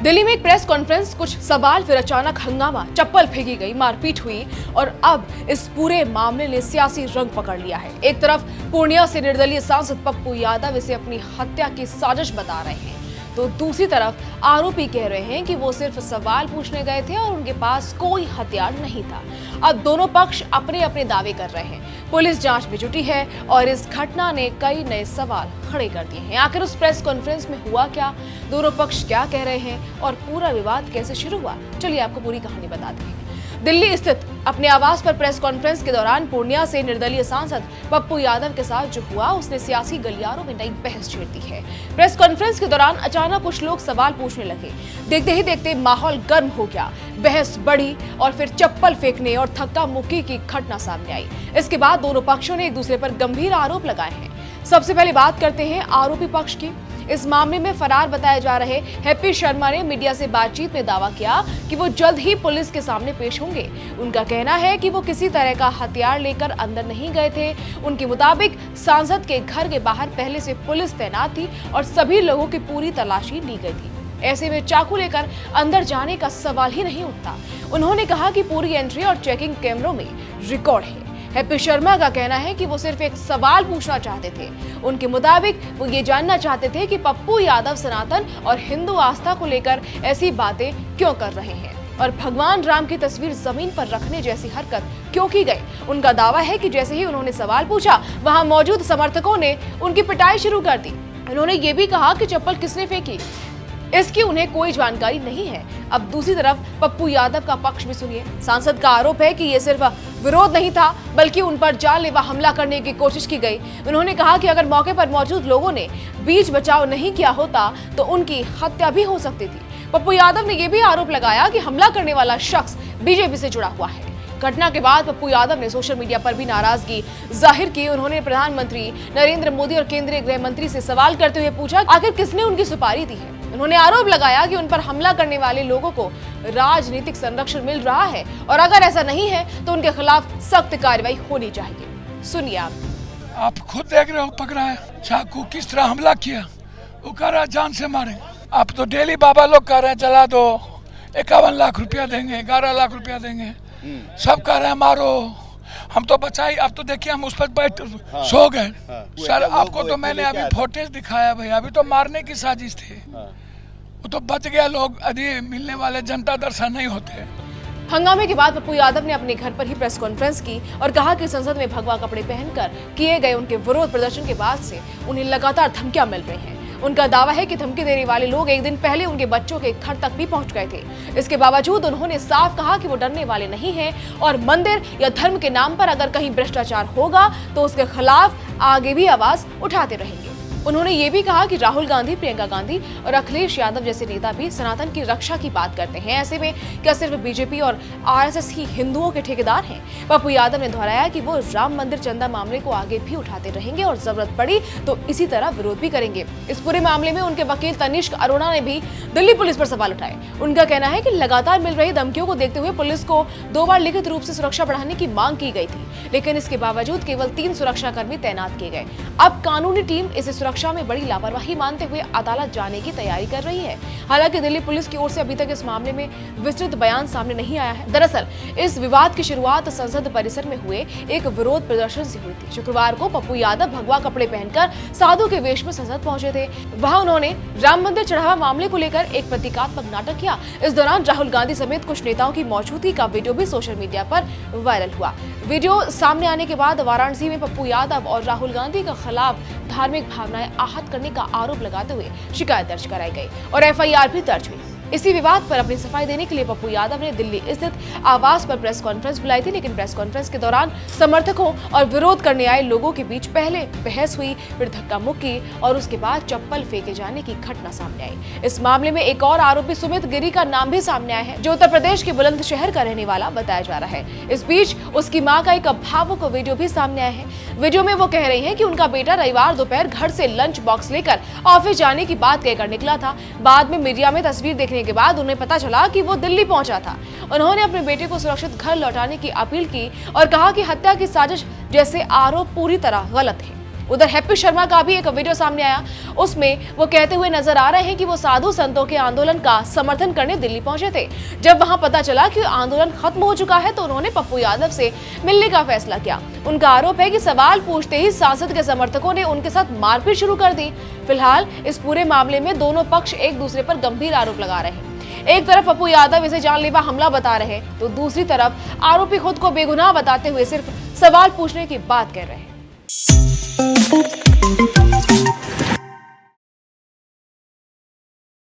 दिल्ली में एक press conference, कुछ सवाल, फिर अचानक हंगामा, चप्पल फेंकी गई, मारपीट हुई और अब इस पूरे मामले ने सियासी रंग पकड़ लिया है। एक तरफ पूर्णिया से निर्दलीय सांसद पप्पू यादव इसे अपनी हत्या की साजिश बता रहे हैं, तो दूसरी तरफ आरोपी कह रहे हैं कि वो सिर्फ सवाल पूछने गए थे और उनके पास कोई हथियार नहीं था। अब दोनों पक्ष अपने अपने दावे कर रहे हैं। पुलिस जांच में जुटी है और इस घटना ने कई नए सवाल खड़े कर दिए हैं। आखिर उस प्रेस कॉन्फ्रेंस में हुआ क्या, दोनों पक्ष क्या कह रहे हैं और पूरा विवाद कैसे शुरू हुआ, चलिए आपको पूरी कहानी बताते हैं। दिल्ली स्थित अपने आवास पर प्रेस कॉन्फ्रेंस के दौरान पूर्णिया से निर्दलीय सांसद पप्पू यादव के साथ जो हुआ, उसने सियासी गलियारों में नई बहस छेड़ दी है। प्रेस कॉन्फ्रेंस के दौरान अचानक कुछ लोग सवाल पूछने लगे। देखते ही देखते माहौल गर्म हो गया, बहस बढ़ी और फिर चप्पल फेंकने और धक्का मुक्की की घटना सामने आई। इसके बाद दोनों पक्षों ने एक दूसरे पर गंभीर आरोप लगाए हैं। सबसे पहले बात करते हैं आरोपी पक्ष की। इस मामले में फरार बताए जा रहे हैप्पी शर्मा ने मीडिया से बातचीत में दावा किया कि वो जल्द ही पुलिस के सामने पेश होंगे। उनका कहना है कि वो किसी तरह का हथियार लेकर अंदर नहीं गए थे। उनके मुताबिक सांसद के घर के बाहर पहले से पुलिस तैनात थी और सभी लोगों की पूरी तलाशी ली गई थी। ऐसे में चाकू लेकर अंदर जाने का सवाल ही नहीं उठता। उन्होंने कहा कि पूरी एंट्री और चेकिंग कैमरों में रिकॉर्ड है। हैप्पी शर्मा का कहना है कि वो सिर्फ एक सवाल पूछना चाहते थे। उनके मुताबिक वो ये जानना चाहते थे कि पप्पू यादव सनातन और हिंदू आस्था को लेकर ऐसी बातें क्यों कर रहे हैं और भगवान राम की तस्वीर जमीन पर रखने जैसी हरकत क्यों की गई। उनका दावा है कि जैसे ही उन्होंने सवाल पूछा, वहां मौजूद समर्थकों ने उनकी पिटाई शुरू कर दी। उन्होंने ये भी कहा कि चप्पल किसने फेंकी, इसकी उन्हें कोई जानकारी नहीं है। अब दूसरी तरफ पप्पू यादव का पक्ष भी सुनिए। सांसद का आरोप है कि ये सिर्फ विरोध नहीं था, बल्कि उन पर जानलेवा हमला करने की कोशिश की गई। उन्होंने कहा कि अगर मौके पर मौजूद लोगों ने बीच बचाव नहीं किया होता तो उनकी हत्या भी हो सकती थी। पप्पू यादव ने यह भी आरोप लगाया कि हमला करने वाला शख्स बीजेपी से जुड़ा हुआ है। घटना के बाद पप्पू यादव ने सोशल मीडिया पर भी नाराजगी जाहिर की। उन्होंने प्रधानमंत्री नरेंद्र मोदी और केंद्रीय गृह मंत्री से सवाल करते हुए पूछा आखिर किसने उनकी सुपारी दी है। उन्होंने आरोप लगाया कि उन पर हमला करने वाले लोगों को राजनीतिक संरक्षण मिल रहा है और अगर ऐसा नहीं है तो उनके खिलाफ सख्त कार्रवाई होनी चाहिए। सुनिए आप खुद देख रहे हो, पकड़ा है, चाकू किस तरह हमला किया, वो कह रहा है जान से मारे। आप तो डेली बाबा लोग कह रहे हैं चला दो, 51 लाख रुपया देंगे, 11 लाख रुपया देंगे, सब कह रहे हैं मारो, हम तो बचाई। अब तो देखिए हम उस पर बैठ सो गए। सर आपको तो मैंने अभी फुटेज दिखाया भाई, अभी तो मारने की साजिश थी, वो तो बच गया। लोग यदि मिलने वाले जनता दर्शन नहीं होते। हंगामे के बाद पप्पू यादव ने अपने घर पर ही प्रेस कॉन्फ्रेंस की और कहा कि संसद में भगवा कपड़े पहनकर किए गए उनके विरोध प्रदर्शन के बाद से उन्हें लगातार धमकियां मिल रही हैं। उनका दावा है कि धमकी देने वाले लोग एक दिन पहले उनके बच्चों के घर तक भी पहुंच गए थे। इसके बावजूद उन्होंने साफ कहा कि वो डरने वाले नहीं हैं और मंदिर या धर्म के नाम पर अगर कहीं भ्रष्टाचार होगा तो उसके खिलाफ आगे भी आवाज उठाते रहेंगे। उन्होंने ये भी कहा कि राहुल गांधी, प्रियंका गांधी और अखिलेश यादव जैसे नेता भी सनातन की रक्षा की बात करते हैं। ऐसे में क्या सिर्फ बीजेपी और आरएसएस ही हिंदुओं के ठेकेदार हैं? पप्पू यादव ने दोहराया कि वो राम मंदिर चंदा मामले को आगे भी उठाते रहेंगे और जरूरत पड़ी तो इसी तरह विरोध भी करेंगे। इस पूरे मामले में उनके वकील तनिष्क अरोड़ा ने भी दिल्ली पुलिस पर सवाल उठाए। उनका कहना है कि लगातार मिल रही धमकियों को देखते हुए पुलिस को 2 बार लिखित रूप से सुरक्षा बढ़ाने की मांग की गई थी, लेकिन इसके बावजूद केवल 3 सुरक्षाकर्मी तैनात किए गए। अब कानूनी टीम इसे सुरक्षा में बड़ी लापरवाही मानते हुए अदालत जाने की तैयारी कर रही है। हालांकि दिल्ली पुलिस की ओर से अभी तक इस मामले में विस्तृत बयान सामने नहीं आया है। दरअसल इस विवाद की शुरुआत संसद परिसर में हुए एक विरोध प्रदर्शन से हुई थी। शुक्रवार को पप्पू यादव भगवा कपड़े पहनकर साधु के वेश में संसद पहुंचे थे। वहां उन्होंने राम मंदिर चढ़ावा मामले को लेकर एक प्रतीकात्मक नाटक किया। इस दौरान राहुल गांधी समेत कुछ नेताओं की मौजूदगी का वीडियो भी सोशल मीडिया पर वायरल हुआ। वीडियो सामने आने के बाद वाराणसी में पप्पू यादव और राहुल गांधी के खिलाफ धार्मिक भावनाएं आहत करने का आरोप लगाते हुए शिकायत दर्ज कराई गई और एफआईआर भी दर्ज हुई। इसी विवाद पर अपनी सफाई देने के लिए पप्पू यादव ने दिल्ली स्थित आवास पर प्रेस कॉन्फ्रेंस बुलाई थी, लेकिन प्रेस कॉन्फ्रेंस के दौरान समर्थकों और विरोध करने आए लोगों के बीच पहले बहस हुई, फिर धक्का मुक्की और उसके बाद चप्पल फेंके जाने की घटना सामने आई। इस मामले में एक और आरोपी सुमित गिरी का नाम भी सामने आया है, जो उत्तर प्रदेश के बुलंदशहर का रहने वाला बताया जा रहा है। इस बीच उसकी मां का एक भावुक वीडियो भी सामने आया है। वीडियो में वो कह रही है कि उनका बेटा रविवार दोपहर घर से लंच बॉक्स लेकर ऑफिस जाने की बात कहकर निकला था। बाद में मीडिया में तस्वीर देखने के बाद उन्हें पता चला कि वो दिल्ली पहुंचा था। उन्होंने अपने बेटे को सुरक्षित घर लौटाने की अपील की और कहा कि हत्या की साजिश जैसे आरोप पूरी तरह गलत है। उधर हैप्पी शर्मा का भी एक वीडियो सामने आया। उसमें वो कहते हुए नजर आ रहे हैं कि वो साधु संतों के आंदोलन का समर्थन करने दिल्ली पहुंचे थे। जब वहां पता चला कि आंदोलन खत्म हो चुका है तो उन्होंने पप्पू यादव से मिलने का फैसला किया। उनका आरोप है कि सवाल पूछते ही सांसद के समर्थकों ने उनके साथ मारपीट शुरू कर दी। फिलहाल इस पूरे मामले में दोनों पक्ष एक दूसरे पर गंभीर आरोप लगा रहे हैं। एक तरफ पप्पू यादव इसे जानलेवा हमला बता रहे हैं तो दूसरी तरफ आरोपी खुद को बेगुनाह बताते हुए सिर्फ सवाल पूछने की बात कह रहे हैं।